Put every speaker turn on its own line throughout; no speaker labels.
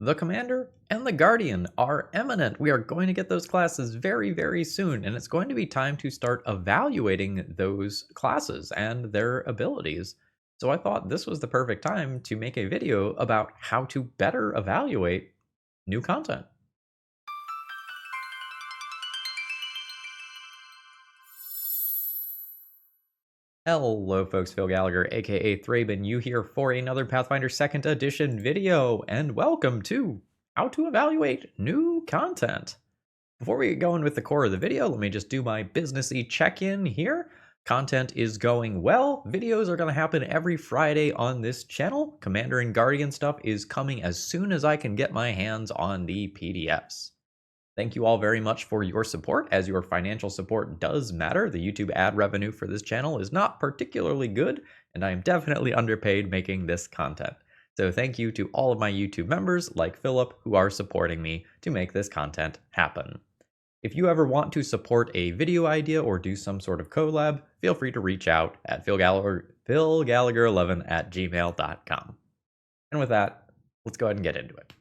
The Commander and the Guardian are imminent. We are going to get those classes very, very soon, and it's going to be time to start evaluating those classes and their abilities. So I thought this was the perfect time to make a video about how to better evaluate new content. Hello folks, Phil Gallagher, aka Thraben, you here for another Pathfinder Second Edition video, and welcome to how to evaluate new content. Before we get going with the core of the video, let me just do my businessy check-in here. Content is going well. Videos are going to happen every Friday on this channel. Commander and Guardian stuff is coming as soon as I can get my hands on the PDFs. Thank you all very much for your support, as your financial support does matter. The YouTube ad revenue for this channel is not particularly good, and I am definitely underpaid making this content. So thank you to all of my YouTube members, like Philip, who are supporting me to make this content happen. If you ever want to support a video idea or do some sort of collab, feel free to reach out at philgallagher11@gmail.com. And with that, let's go ahead and get into it.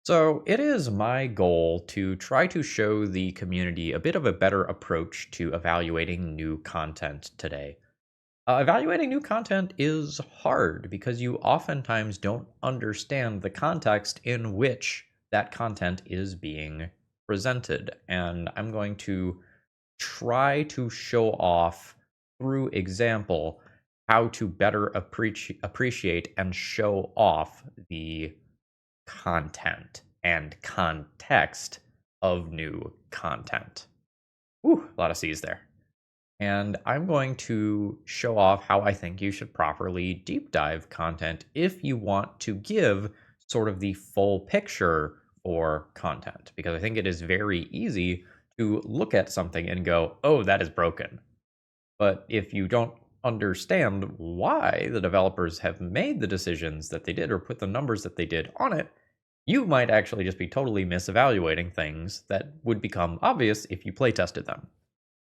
So it is my goal to try to show the community a bit of a better approach to evaluating new content today. Evaluating new content is hard because you oftentimes don't understand the context in which that content is being presented. And I'm going to try to show off through example how to better appreciate and show off the content and context of new content. Ooh, a lot of C's there. And I'm going to show off how I think you should properly deep dive content if you want to give sort of the full picture for content. Because I think it is very easy to look at something and go, oh, that is broken. But if you don't understand why the developers have made the decisions that they did or put the numbers that they did on it, you might actually just be totally misevaluating things that would become obvious if you playtested them.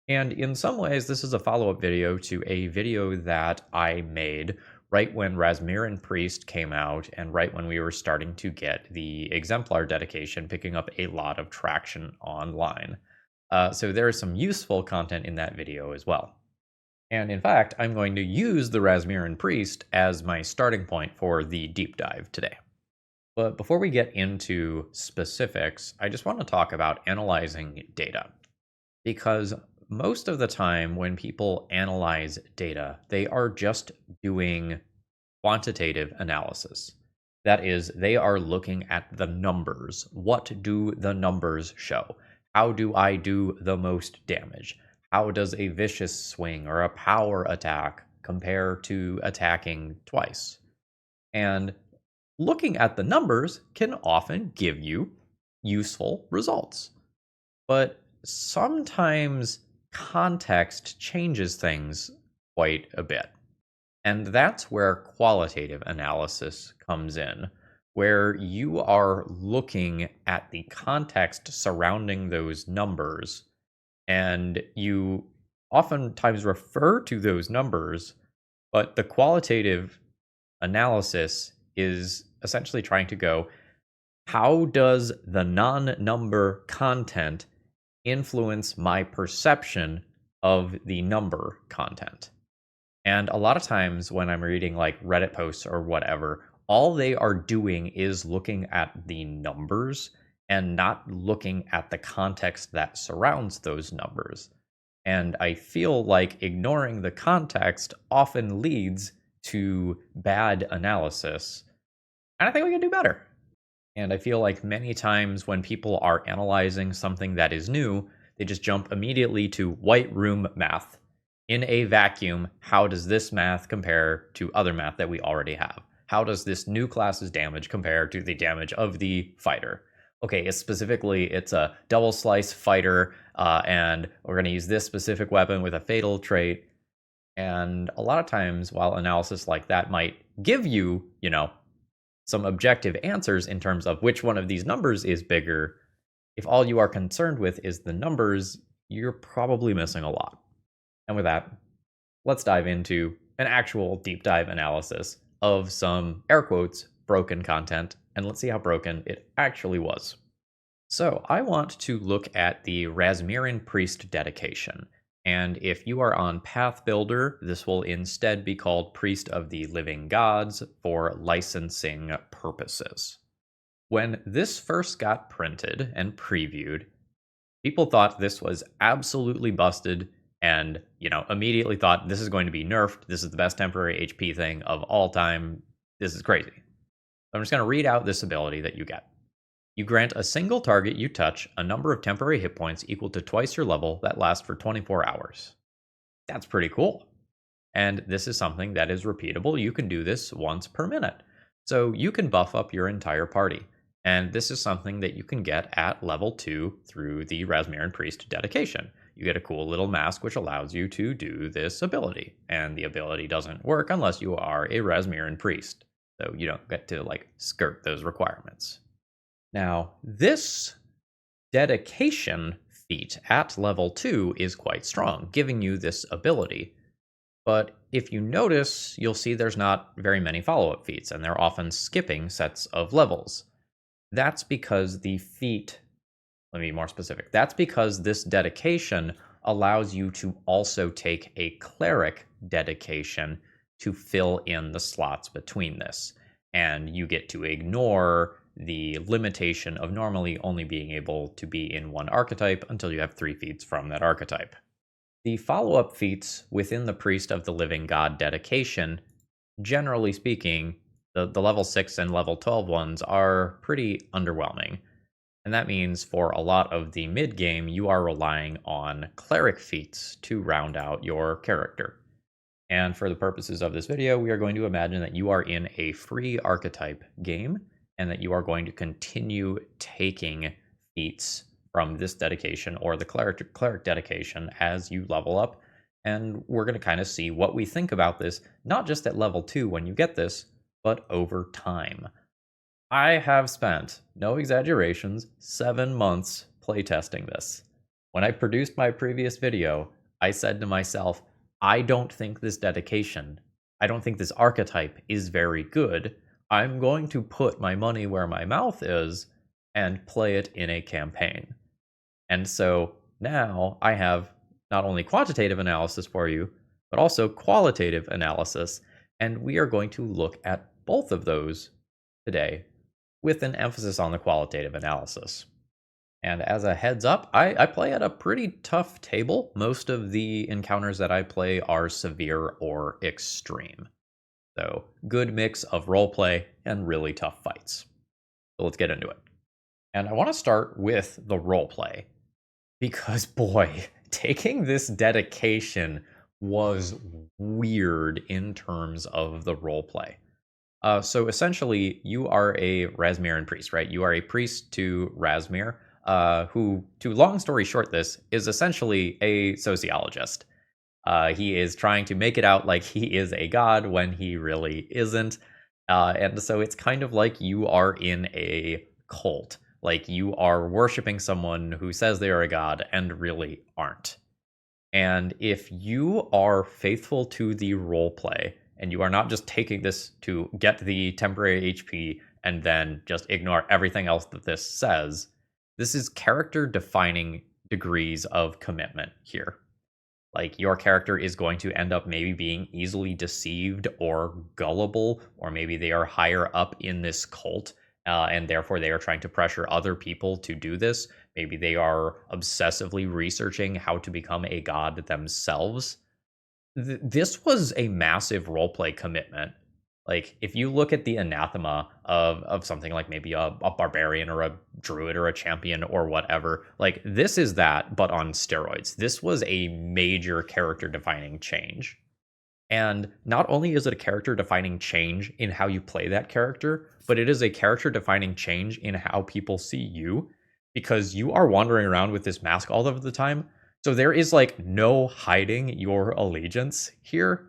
And in some ways, this is a follow-up video to a video that I made right when Razmiran Priest came out and right when we were starting to get the exemplar dedication picking up a lot of traction online. So there is some useful content in that video as well. And in fact, I'm going to use the Razmiran Priest as my starting point for the deep dive today. But before we get into specifics, I just want to talk about analyzing data. Because most of the time when people analyze data, they are just doing quantitative analysis. That is, they are looking at the numbers. What do the numbers show? How do I do the most damage? How does a vicious swing or a power attack compare to attacking twice? And looking at the numbers can often give you useful results. But sometimes context changes things quite a bit. And that's where qualitative analysis comes in, where you are looking at the context surrounding those numbers, and you oftentimes refer to those numbers, but the qualitative analysis is essentially trying to go, how does the non-number content influence my perception of the number content? And a lot of times when I'm reading like Reddit posts or whatever, all they are doing is looking at the numbers and not looking at the context that surrounds those numbers. And I feel like ignoring the context often leads to bad analysis. And I think we can do better. And I feel like many times when people are analyzing something that is new, they just jump immediately to white room math. In a vacuum, how does this math compare to other math that we already have? How does this new class's damage compare to the damage of the fighter? Okay, it's a double slice fighter, and we're going to use this specific weapon with a fatal trait. And a lot of times, while analysis like that might give you, some objective answers in terms of which one of these numbers is bigger, if all you are concerned with is the numbers, you're probably missing a lot. And with that, let's dive into an actual deep dive analysis of some air quotes broken content and let's see how broken it actually was. So I want to look at the Razmiran Priest dedication. And if you are on Path Builder, this will instead be called Priest of the Living Gods for licensing purposes. When this first got printed and previewed, people thought this was absolutely busted and, immediately thought this is going to be nerfed. This is the best temporary HP thing of all time. This is crazy. I'm just going to read out this ability that you get. You grant a single target you touch a number of temporary hit points equal to twice your level that last for 24 hours. That's pretty cool. And this is something that is repeatable. You can do this once per minute. So you can buff up your entire party. And this is something that you can get at level 2 through the Razmiran Priest dedication. You get a cool little mask which allows you to do this ability. And the ability doesn't work unless you are a Razmiran Priest. So you don't get to skirt those requirements. Now, this dedication feat at level 2 is quite strong, giving you this ability. But if you notice, you'll see there's not very many follow-up feats, and they're often skipping sets of levels. That's because the feat, let me be more specific, that's because this dedication allows you to also take a cleric dedication to fill in the slots between this. And you get to ignore the limitation of normally only being able to be in one archetype until you have 3 feats from that archetype. The follow-up feats within the Priest of the Living God dedication, generally speaking, the level 6 and level 12 ones are pretty underwhelming. And that means for a lot of the mid-game, you are relying on cleric feats to round out your character. And for the purposes of this video, we are going to imagine that you are in a free archetype game, and that you are going to continue taking feats from this dedication or the cleric dedication as you level up. And we're going to kind of see what we think about this, not just at level 2 when you get this, but over time. I have spent, no exaggerations, 7 months playtesting this. When I produced my previous video, I said to myself, I don't think this archetype is very good. I'm going to put my money where my mouth is and play it in a campaign. And so now I have not only quantitative analysis for you, but also qualitative analysis. And we are going to look at both of those today with an emphasis on the qualitative analysis. And as a heads up, I play at a pretty tough table. Most of the encounters that I play are severe or extreme. So, good mix of roleplay and really tough fights. So let's get into it. And I want to start with the roleplay. Because, boy, taking this dedication was weird in terms of the roleplay. So essentially, you are a Razmiran Priest, right? You are a priest to Razmir, who, to long story short this, is essentially a sociologist. He is trying to make it out like he is a god when he really isn't. And so it's kind of like you are in a cult. Like you are worshiping someone who says they are a god and really aren't. And if you are faithful to the roleplay, and you are not just taking this to get the temporary HP and then just ignore everything else that this says, this is character defining degrees of commitment here. Like your character is going to end up maybe being easily deceived or gullible, or maybe they are higher up in this cult and therefore they are trying to pressure other people to do this. Maybe they are obsessively researching how to become a god themselves. This was a massive roleplay commitment. Like, if you look at the anathema of something like maybe a barbarian or a druid or a champion or whatever, like, this is that, but on steroids. This was a major character-defining change. And not only is it a character-defining change in how you play that character, but it is a character-defining change in how people see you, because you are wandering around with this mask all of the time. So there is, like, no hiding your allegiance here.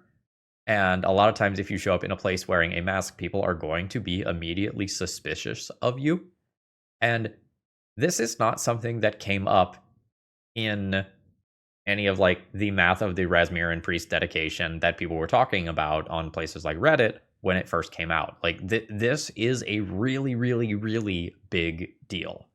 And a lot of times if you show up in a place wearing a mask, people are going to be immediately suspicious of you. And this is not something that came up in any of the math of the Razmiran Priest dedication that people were talking about on places like Reddit. when it first came out. Like this is a really, really, really big deal.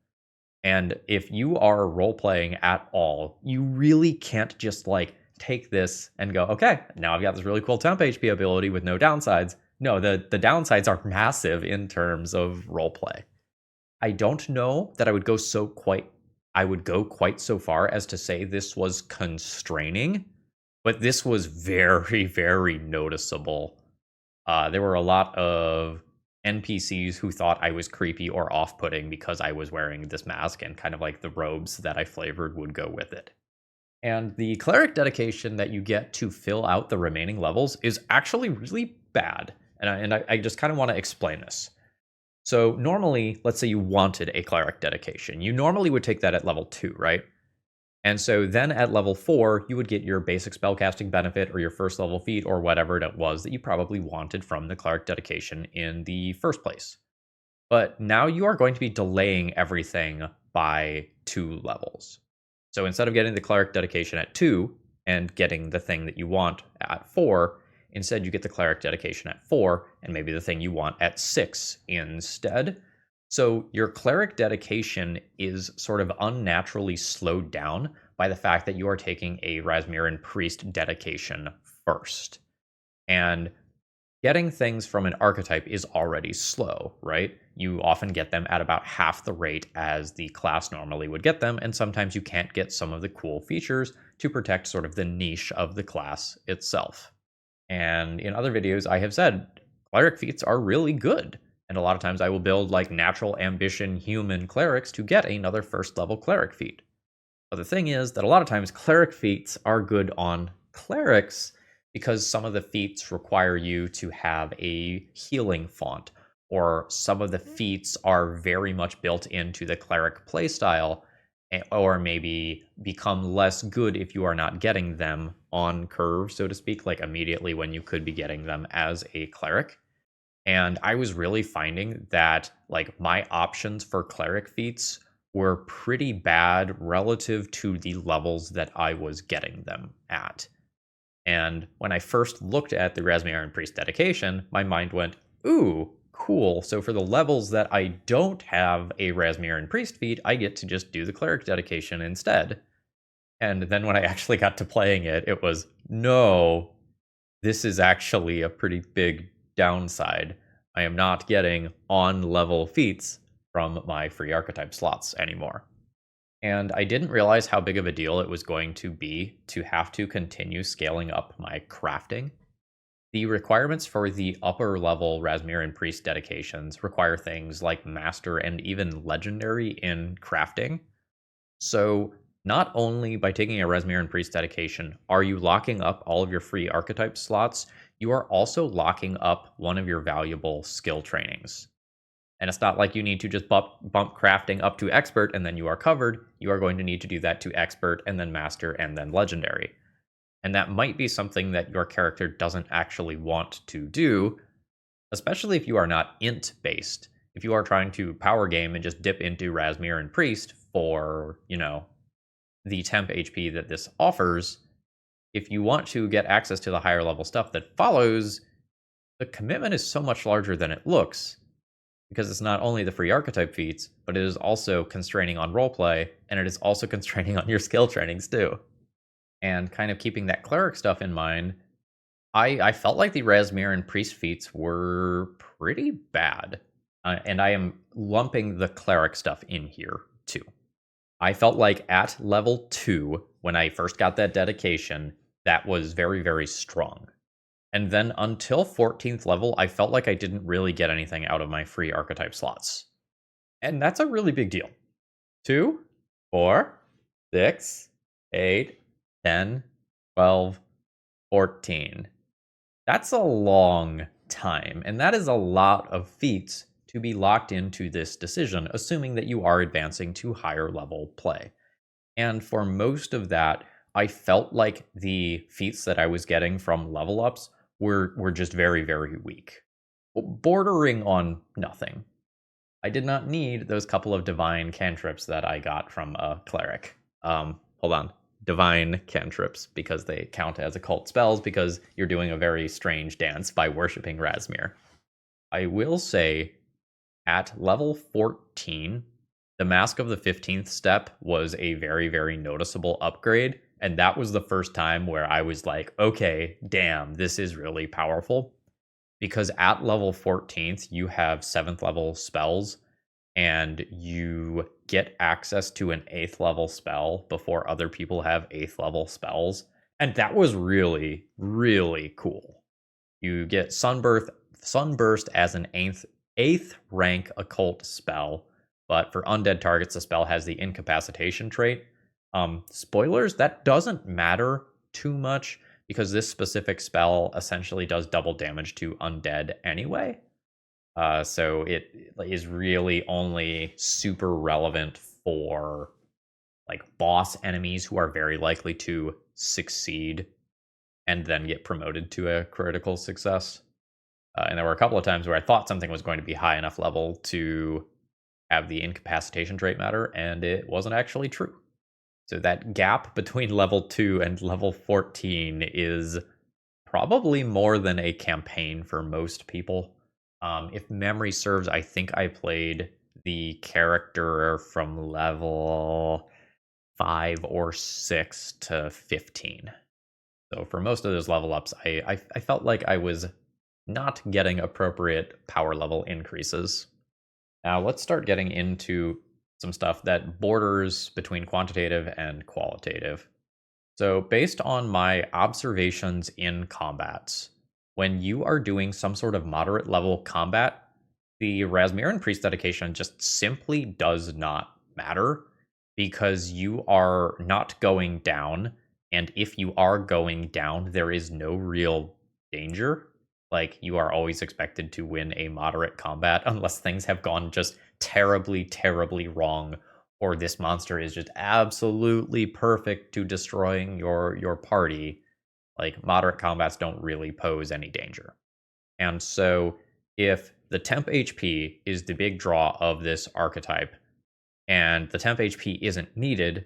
And if you are role playing at all, you really can't just like take this and go, okay, now I've got this really cool temp HP ability with no downsides. No, the downsides are massive in terms of role play. I don't know that I would go quite so far as to say this was constraining, but this was very, very noticeable. There were a lot of NPCs who thought I was creepy or off-putting because I was wearing this mask, and kind of like the robes that I flavored would go with it. And the cleric dedication that you get to fill out the remaining levels is actually really bad. And I just kind of want to explain this. So normally, let's say you wanted a cleric dedication. You normally would take that at level 2, right? And so then at level 4, you would get your basic spellcasting benefit or your first level feat or whatever it was that you probably wanted from the cleric dedication in the first place. But now you are going to be delaying everything by 2 levels. So instead of getting the cleric dedication at 2 and getting the thing that you want at 4, instead you get the cleric dedication at 4 and maybe the thing you want at 6 instead. So your cleric dedication is sort of unnaturally slowed down by the fact that you are taking a Razmiran Priest dedication first. And getting things from an archetype is already slow, right? You often get them at about half the rate as the class normally would get them, and sometimes you can't get some of the cool features to protect sort of the niche of the class itself. And in other videos, I have said cleric feats are really good. And a lot of times I will build like natural ambition human clerics to get another first level cleric feat. But the thing is that a lot of times cleric feats are good on clerics because some of the feats require you to have a healing font, or some of the feats are very much built into the cleric playstyle, or maybe become less good if you are not getting them on curve, so to speak, like immediately when you could be getting them as a cleric. And I was really finding that like my options for cleric feats were pretty bad relative to the levels that I was getting them at. And when I first looked at the Razmiran Priest dedication, my mind went, ooh, cool. So for the levels that I don't have a Razmiran Priest feat, I get to just do the cleric dedication instead. And then when I actually got to playing it, it was, no, this is actually a pretty big downside. I am not getting on-level feats from my free archetype slots anymore. And I didn't realize how big of a deal it was going to be to have to continue scaling up my crafting. The requirements for the upper level Razmiran Priest dedications require things like Master and even Legendary in crafting. So not only by taking a Razmiran Priest dedication are you locking up all of your free archetype slots, you are also locking up one of your valuable skill trainings. And it's not like you need to just bump crafting up to expert and then you are covered. You are going to need to do that to expert and then master and then legendary. And that might be something that your character doesn't actually want to do, especially if you are not int based. If you are trying to power game and just dip into Razmiran Priest for, the temp HP that this offers, if you want to get access to the higher level stuff that follows, the commitment is so much larger than it looks, because it's not only the free archetype feats, but it is also constraining on roleplay, and it is also constraining on your skill trainings too. And kind of keeping that cleric stuff in mind, I felt like the Razmiran Priest feats were pretty bad. And I am lumping the cleric stuff in here too. I felt like at level 2, when I first got that dedication, that was very, very strong. And then until 14th level, I felt like I didn't really get anything out of my free archetype slots. And that's a really big deal. 2, 4, 6, 8, 10, 12, 14. That's a long time, and that is a lot of feats to be locked into this decision, assuming that you are advancing to higher level play. And for most of that, I felt like the feats that I was getting from level ups were just very, very weak, bordering on nothing. I did not need those couple of divine cantrips that I got from a cleric. Hold on. divine cantrips because they count as occult spells because you're doing a very strange dance by worshipping Razmir. I will say at level 14, the Mask of the 15th Step was a very, very noticeable upgrade. And that was the first time where I was like, okay, damn, this is really powerful. Because at level 14th, you have 7th level spells, and you get access to an 8th level spell before other people have 8th level spells. And that was really, really cool. You get Sunburst as an 8th rank occult spell, but for undead targets, the spell has the incapacitation trait. Spoilers, that doesn't matter too much because this specific spell essentially does double damage to undead anyway. So it is really only super relevant for like boss enemies who are very likely to succeed and then get promoted to a critical success. And there were a couple of times where I thought something was going to be high enough level to have the incapacitation trait matter, and it wasn't actually true. So that gap between level 2 and level 14 is probably more than a campaign for most people. If memory serves, I think I played the character from level 5 or 6 to 15. So for most of those level ups, I felt like I was not getting appropriate power level increases. Now let's start getting into some stuff that borders between quantitative and qualitative. So based on my observations in combats, when you are doing some sort of moderate level combat, the Razmiran Priest dedication just simply does not matter because you are not going down. And if you are going down, there is no real danger. Like, you are always expected to win a moderate combat unless things have gone just terribly, terribly wrong, or this monster is just absolutely perfect to destroying your party. Like, moderate combats don't really pose any danger. And so if the temp HP is the big draw of this archetype, and the temp HP isn't needed,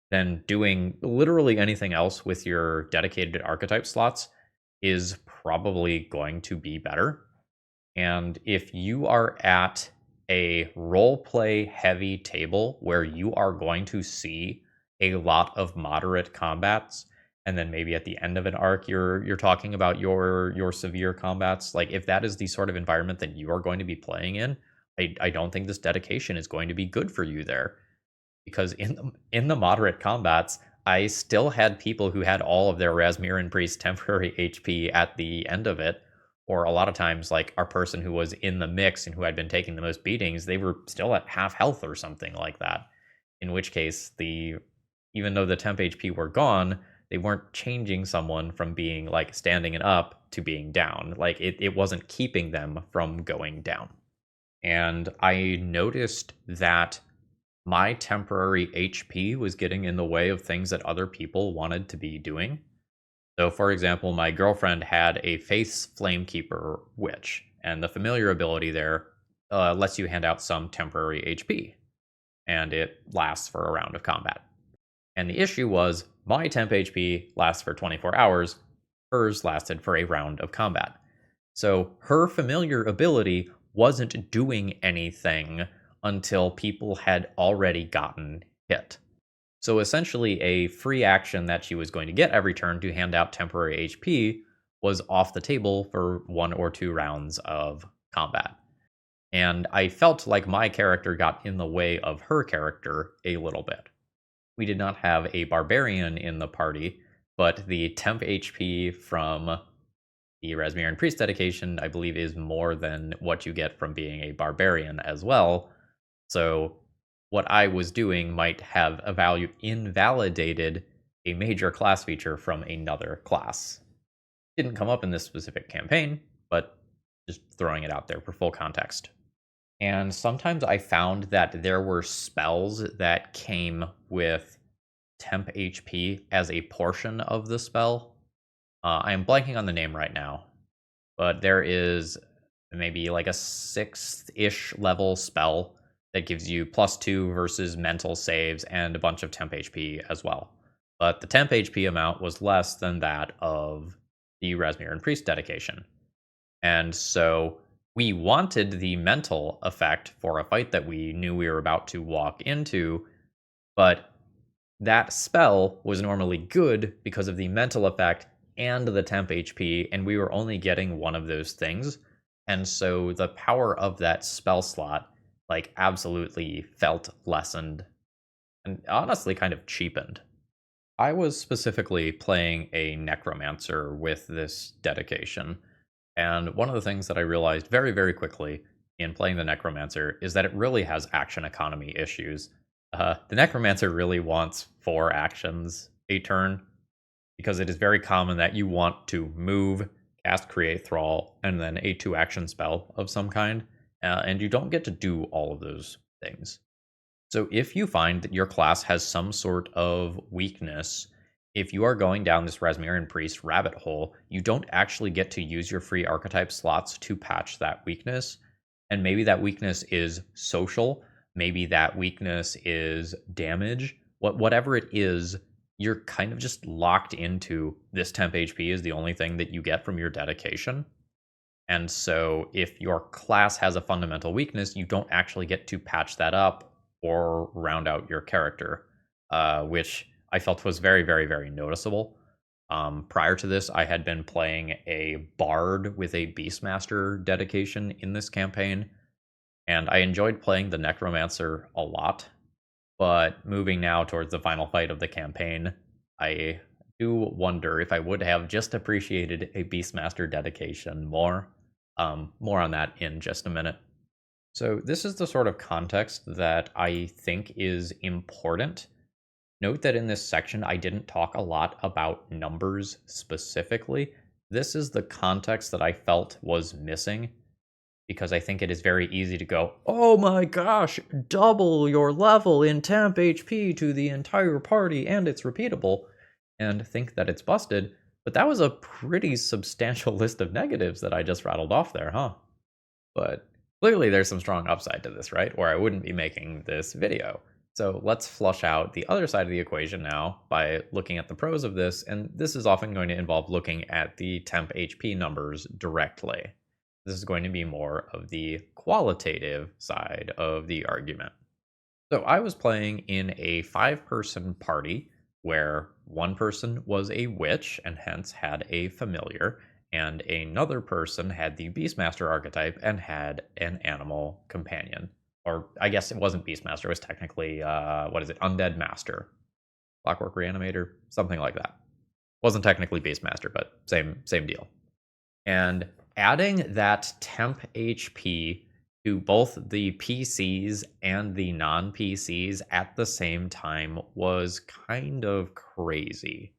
then doing literally anything else with your dedicated archetype slots is probably going to be better. And if you are at a roleplay heavy table where you are going to see a lot of moderate combats, and then maybe at the end of an arc you're talking about your severe combats, like if that is the sort of environment that you are going to be playing in, I don't think this dedication is going to be good for you there. Because in the moderate combats, I still had people who had all of their Razmiran Priest temporary HP at the end of it, or a lot of times, like our person who was in the mix and who had been taking the most beatings, they were still at half health or something like that. In which case, even though the temp HP were gone, they weren't changing someone from being like standing and up to being down. Like it wasn't keeping them from going down. And I noticed that my temporary HP was getting in the way of things that other people wanted to be doing. So, for example, my girlfriend had a Faith's Flamekeeper Witch, and the familiar ability there lets you hand out some temporary HP, and it lasts for a round of combat. And the issue was my temp HP lasts for 24 hours, hers lasted for a round of combat. So her familiar ability wasn't doing anything until people had already gotten hit. So essentially, a free action that she was going to get every turn to hand out temporary HP was off the table for 1 or 2 rounds of combat. And I felt like my character got in the way of her character a little bit. We did not have a barbarian in the party, but the temp HP from the Razmiran Priest dedication, I believe, is more than what you get from being a barbarian as well. So what I was doing might have invalidated a major class feature from another class. Didn't come up in this specific campaign, but just throwing it out there for full context. And sometimes I found that there were spells that came with temp HP as a portion of the spell. I'm blanking on the name right now, but there is maybe like a 6th-ish level spell that gives you +2 versus mental saves and a bunch of temp HP as well. but the temp HP amount was less than that of the Razmiran Priest dedication. And so we wanted the mental effect for a fight that we knew we were about to walk into, but that spell was normally good because of the mental effect and the temp HP, and we were only getting one of those things. And so the power of that spell slot, like, absolutely felt lessened and honestly kind of cheapened. I was specifically playing a necromancer with this dedication, and one of the things that I realized very, very quickly in playing the necromancer is that it really has action economy issues. The necromancer really wants 4 actions a turn, because it is very common that you want to move, cast Create Thrall, and then a 2-action spell of some kind, and you don't get to do all of those things. So if you find that your class has some sort of weakness, if you are going down this Razmiran Priest rabbit hole, you don't actually get to use your free archetype slots to patch that weakness. And maybe that weakness is social, maybe that weakness is damage, whatever it is, you're kind of just locked into this temp HP is the only thing that you get from your dedication. And so if your class has a fundamental weakness, you don't actually get to patch that up or round out your character, which I felt was very, very, very noticeable. Prior to this, I had been playing a bard with a Beastmaster dedication in this campaign, and I enjoyed playing the Necromancer a lot. But moving now towards the final fight of the campaign, I do wonder if I would have just appreciated a Beastmaster dedication more. More on that in just a minute. So this is the sort of context that I think is important. Note that in this section, I didn't talk a lot about numbers specifically. This is the context that I felt was missing, because I think it is very easy to go, oh my gosh, double your level in temp HP to the entire party and it's repeatable, and think that it's busted. But that was a pretty substantial list of negatives that I just rattled off there, huh? But clearly there's some strong upside to this, right? Or I wouldn't be making this video. So let's flush out the other side of the equation now by looking at the pros of this, and this is often going to involve looking at the temp HP numbers directly. This is going to be more of the qualitative side of the argument. So I was playing in a 5-person party where one person was a witch and hence had a familiar, and another person had the Beastmaster archetype and had an animal companion. Or I guess it wasn't Beastmaster, it was technically, Undead Master. Clockwork Reanimator, something like that. Wasn't technically Beastmaster, but same deal. And adding that temp HP to both the PCs and the non-PCs at the same time was kind of crazy.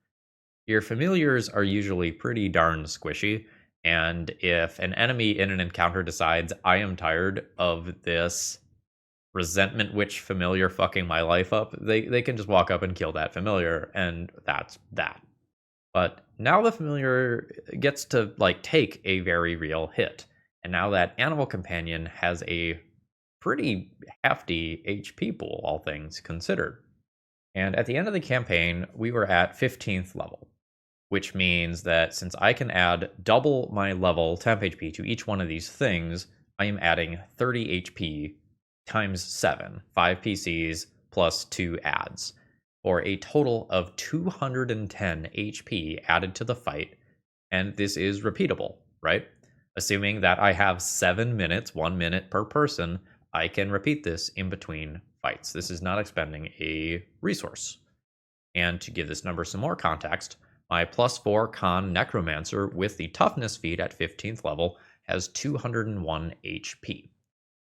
Your familiars are usually pretty darn squishy, and if an enemy in an encounter decides, I am tired of this resentment witch familiar fucking my life up, they can just walk up and kill that familiar, and that's that. But now the familiar gets to, like, take a very real hit. And now that animal companion has a pretty hefty HP pool, all things considered. And at the end of the campaign, we were at 15th level, which means that since I can add double my level temp HP to each one of these things, I am adding 30 HP times 7, 5 PCs plus 2 adds, or a total of 210 HP added to the fight, and this is repeatable, right? Assuming that I have 7 minutes, 1 minute per person, I can repeat this in between fights. This is not expending a resource. And to give this number some more context, my +4 con necromancer with the toughness feat at 15th level has 201 HP.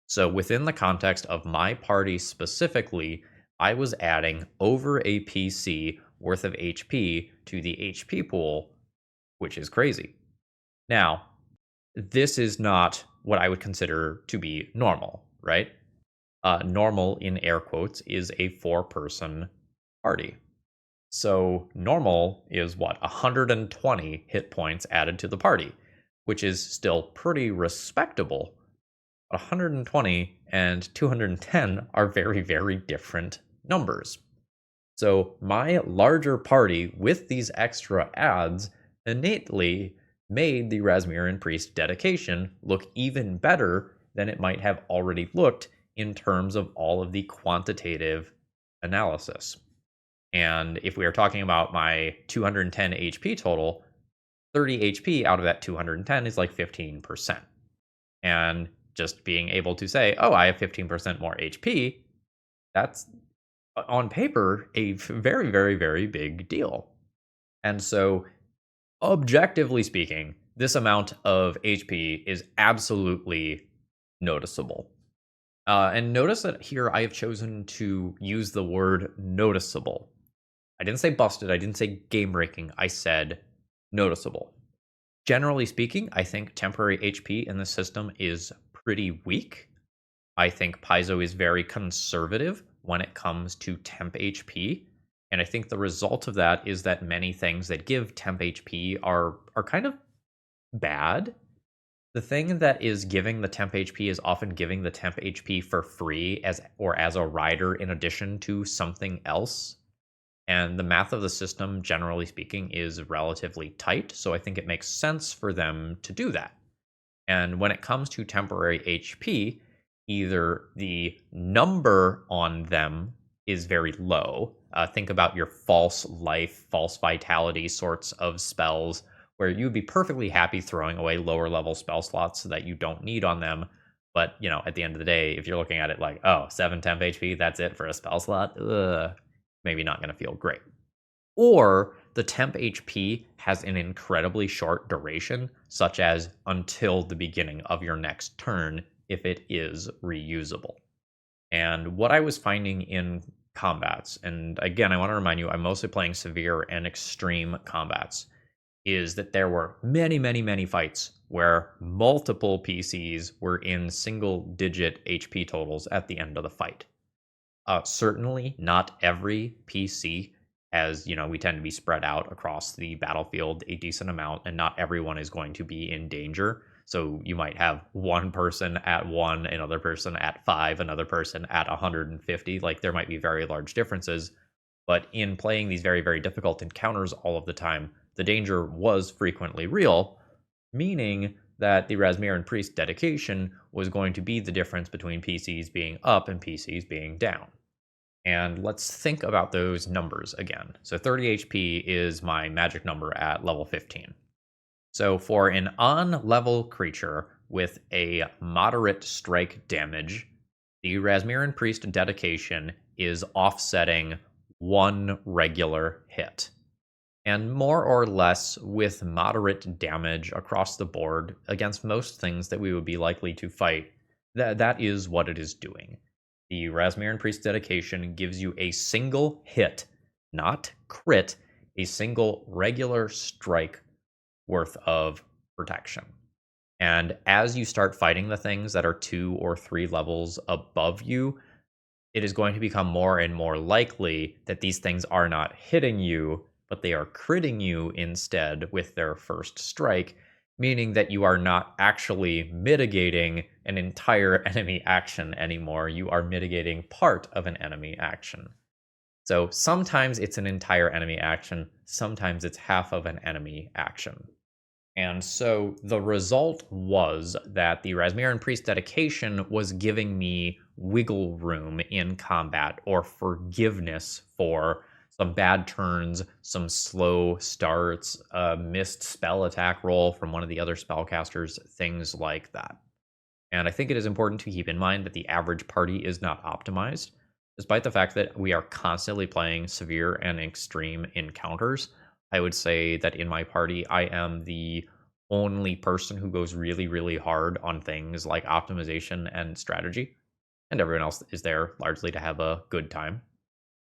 So within the context of my party specifically, I was adding over a PC worth of HP to the HP pool, which is crazy. Now, this is not what I would consider to be normal, right? Normal, in air quotes, is a 4-person party. So normal is what? 120 hit points added to the party, which is still pretty respectable. 120 and 210 are very, very different numbers. So my larger party with these extra adds innately made the Razmiran Priest dedication look even better than it might have already looked in terms of all of the quantitative analysis. And if we are talking about my 210 HP total, 30 HP out of that 210 is like 15%. And just being able to say, oh, I have 15% more HP, that's on paper a very, very, very big deal. And so, objectively speaking, this amount of HP is absolutely noticeable. And notice that here I have chosen to use the word noticeable. I didn't say busted, I didn't say game breaking, I said noticeable. Generally speaking, I think temporary HP in the system is pretty weak. I think Paizo is very conservative when it comes to temp HP. And I think the result of that is that many things that give temp HP are kind of bad. The thing that is giving the temp HP is often giving the temp HP for free as a rider in addition to something else. And the math of the system, generally speaking, is relatively tight. So I think it makes sense for them to do that. And when it comes to temporary HP, either the number on them is very low. Think about your false life, false vitality sorts of spells, where you'd be perfectly happy throwing away lower level spell slots so that you don't need on them. But, at the end of the day, if you're looking at it like, oh, 7 temp HP, that's it for a spell slot, maybe not going to feel great. Or the temp HP has an incredibly short duration, such as until the beginning of your next turn, if it is reusable. And what I was finding in combats, and again, I want to remind you, I'm mostly playing severe and extreme combats, is that there were many, many, many fights where multiple PCs were in single digit HP totals at the end of the fight. Certainly not every PC, as we tend to be spread out across the battlefield a decent amount, and not everyone is going to be in danger. So you might have one person at 1, another person at 5, another person at 150. Like, there might be very large differences. But in playing these very, very difficult encounters all of the time, the danger was frequently real, meaning that the Razmiran Priest dedication was going to be the difference between PCs being up and PCs being down. And let's think about those numbers again. So 30 HP is my magic number at level 15. So for an on-level creature with a moderate strike damage, the Razmiran Priest dedication is offsetting one regular hit. And more or less with moderate damage across the board against most things that we would be likely to fight, that is what it is doing. The Razmiran Priest dedication gives you a single hit, not crit, a single regular strike worth of protection. And as you start fighting the things that are 2 or 3 levels above you, it is going to become more and more likely that these things are not hitting you, but they are critting you instead with their first strike, meaning that you are not actually mitigating an entire enemy action anymore. You are mitigating part of an enemy action. So sometimes it's an entire enemy action, sometimes it's half of an enemy action. And so the result was that the Razmiran Priest dedication was giving me wiggle room in combat, or forgiveness for some bad turns, some slow starts, a missed spell attack roll from one of the other spellcasters, things like that. And I think it is important to keep in mind that the average party is not optimized, despite the fact that we are constantly playing severe and extreme encounters. I would say that in my party, I am the only person who goes really, really hard on things like optimization and strategy, and everyone else is there largely to have a good time.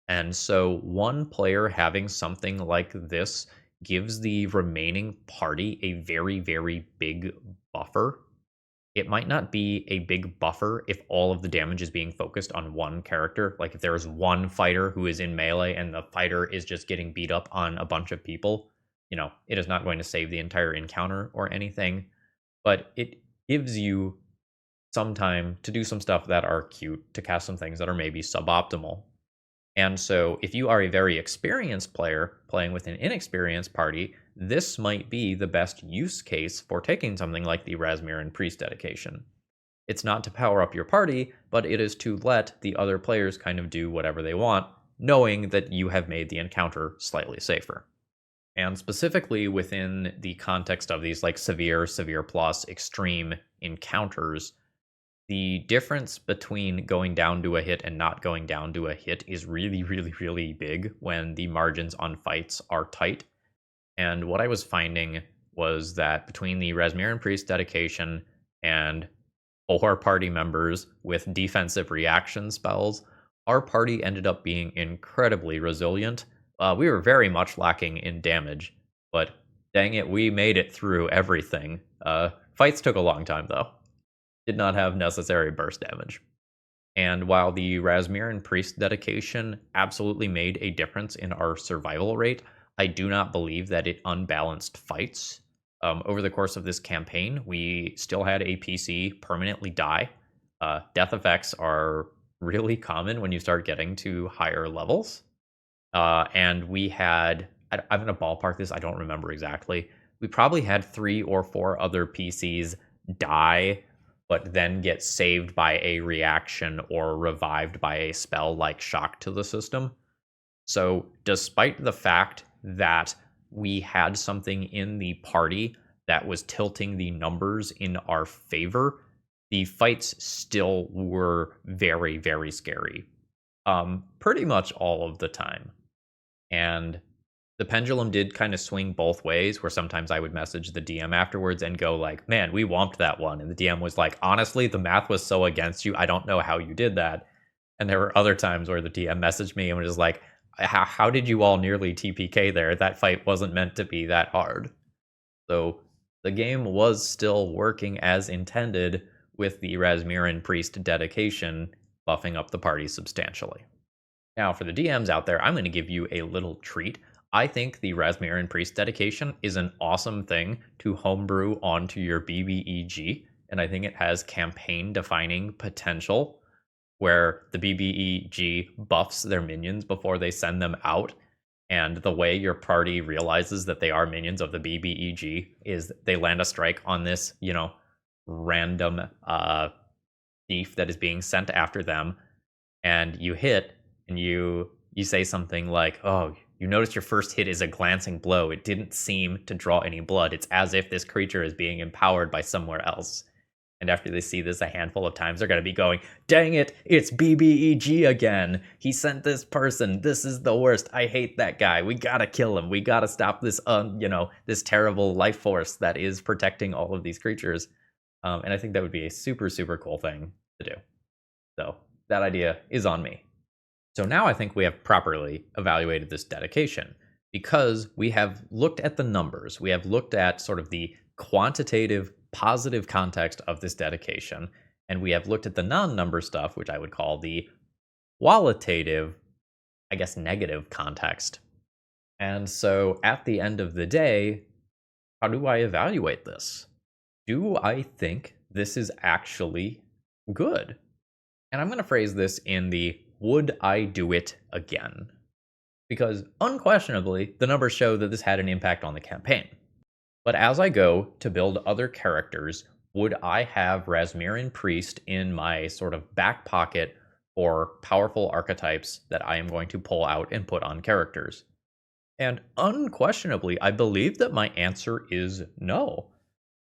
And so one player having something like this gives the remaining party a very, very big buffer. It might not be a big buffer if all of the damage is being focused on one character. Like if there is one fighter who is in melee and the fighter is just getting beat up on a bunch of people, it is not going to save the entire encounter or anything. But it gives you some time to do some stuff that are cute, to cast some things that are maybe suboptimal. And so, if you are a very experienced player playing with an inexperienced party, this might be the best use case for taking something like the Razmiran Priest dedication. It's not to power up your party, but it is to let the other players kind of do whatever they want, knowing that you have made the encounter slightly safer. And specifically within the context of these like severe, severe plus, extreme encounters, the difference between going down to a hit and not going down to a hit is really, really, really big when the margins on fights are tight. And what I was finding was that between the Razmiran Priest dedication and 4 party members with defensive reaction spells, our party ended up being incredibly resilient. We were very much lacking in damage, but dang it, we made it through everything. Fights took a long time, though. Did not have necessary burst damage. And while the Razmiran Priest dedication absolutely made a difference in our survival rate, I do not believe that it unbalanced fights. Over the course of this campaign, we still had a PC permanently die. Death effects are really common when you start getting to higher levels. And we had, I'm going to ballpark this, I don't remember exactly. We probably had 3 or 4 other PCs die, but then get saved by a reaction or revived by a spell like Shock to the System. So, despite the fact that we had something in the party that was tilting the numbers in our favor, the fights still were very, very scary. Pretty much all of the time. And the pendulum did kind of swing both ways, where sometimes I would message the DM afterwards and go like, man, we whomped that one. And the DM was like, honestly, the math was so against you. I don't know how you did that. And there were other times where the DM messaged me and was like, how did you all nearly TPK there? That fight wasn't meant to be that hard. So the game was still working as intended with the Razmiran Priest dedication buffing up the party substantially. Now, for the DMs out there, I'm going to give you a little treat. I think the Razmiran Priest dedication is an awesome thing to homebrew onto your BBEG, and I think it has campaign-defining potential where the BBEG buffs their minions before they send them out. And the way your party realizes that they are minions of the BBEG is they land a strike on this, random thief that is being sent after them, and you hit, and you say something like, "Oh, you notice your first hit is a glancing blow. It didn't seem to draw any blood. It's as if this creature is being empowered by somewhere else." And after they see this a handful of times, they're going to be going, dang it, it's BBEG again. He sent this person. This is the worst. I hate that guy. We got to kill him. We got to stop this, this terrible life force that is protecting all of these creatures. And I think that would be a super, super cool thing to do. So that idea is on me. So now I think we have properly evaluated this dedication because we have looked at the numbers. We have looked at sort of the quantitative positive context of this dedication, and we have looked at the non-number stuff, which I would call the qualitative, I guess, negative context. And so at the end of the day, how do I evaluate this? Do I think this is actually good? And I'm going to phrase this in the would I do it again? Because unquestionably, the numbers show that this had an impact on the campaign. But as I go to build other characters, would I have Razmiran Priest in my sort of back pocket for powerful archetypes that I am going to pull out and put on characters? And unquestionably, I believe that my answer is no.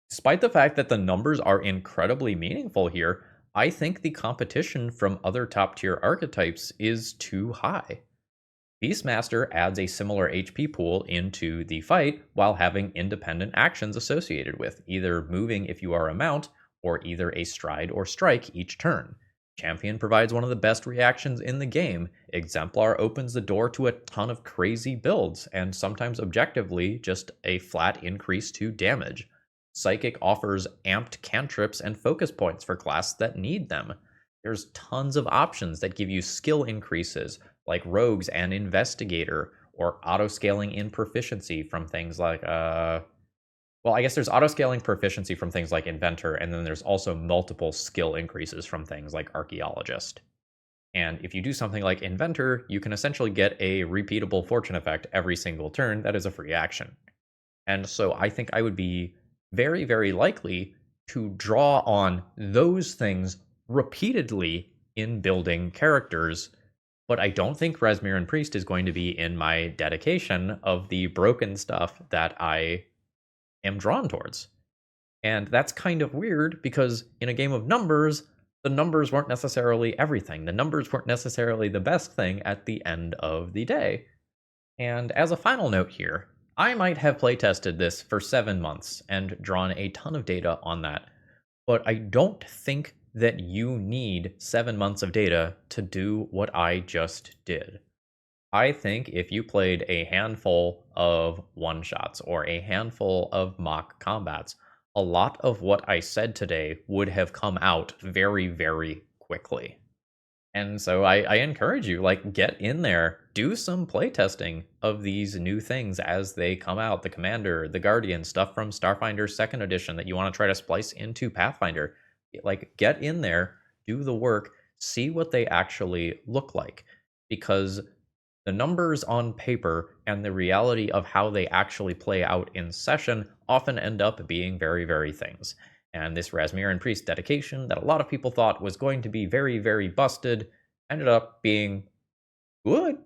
Despite the fact that the numbers are incredibly meaningful here, I think the competition from other top tier archetypes is too high. Beastmaster adds a similar HP pool into the fight while having independent actions associated with, either moving if you are a mount, or either a stride or strike each turn. Champion provides one of the best reactions in the game. Exemplar opens the door to a ton of crazy builds, and sometimes objectively just a flat increase to damage. Psychic offers amped cantrips and focus points for classes that need them. There's tons of options that give you skill increases, like Rogues and Investigator, or auto-scaling in proficiency from things like, I guess there's auto-scaling proficiency from things like Inventor, and then there's also multiple skill increases from things like Archaeologist. And if you do something like Inventor, you can essentially get a repeatable fortune effect every single turn that is a free action. And so I think I would be very, very likely to draw on those things repeatedly in building characters. But I don't think Razmiran Priest is going to be in my dedication of the broken stuff that I am drawn towards. And that's kind of weird because in a game of numbers, the numbers weren't necessarily everything. The numbers weren't necessarily the best thing at the end of the day. And as a final note here, I might have playtested this for 7 months and drawn a ton of data on that, but I don't think that you need 7 months of data to do what I just did. I think if you played a handful of one shots or a handful of mock combats, a lot of what I said today would have come out very, very quickly. And so I encourage you, like, get in there, do some playtesting of these new things as they come out. The Commander, the Guardian, stuff from Starfinder Second Edition that you want to try to splice into Pathfinder. Like, get in there, do the work, see what they actually look like. Because the numbers on paper and the reality of how they actually play out in session often end up being very, very things. And this Razmiran Priest dedication that a lot of people thought was going to be very, very busted ended up being good.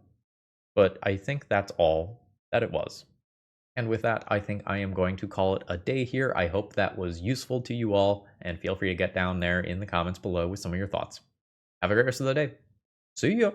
But I think that's all that it was. And with that, I think I am going to call it a day here. I hope that was useful to you all, and feel free to get down there in the comments below with some of your thoughts. Have a great rest of the day. See ya!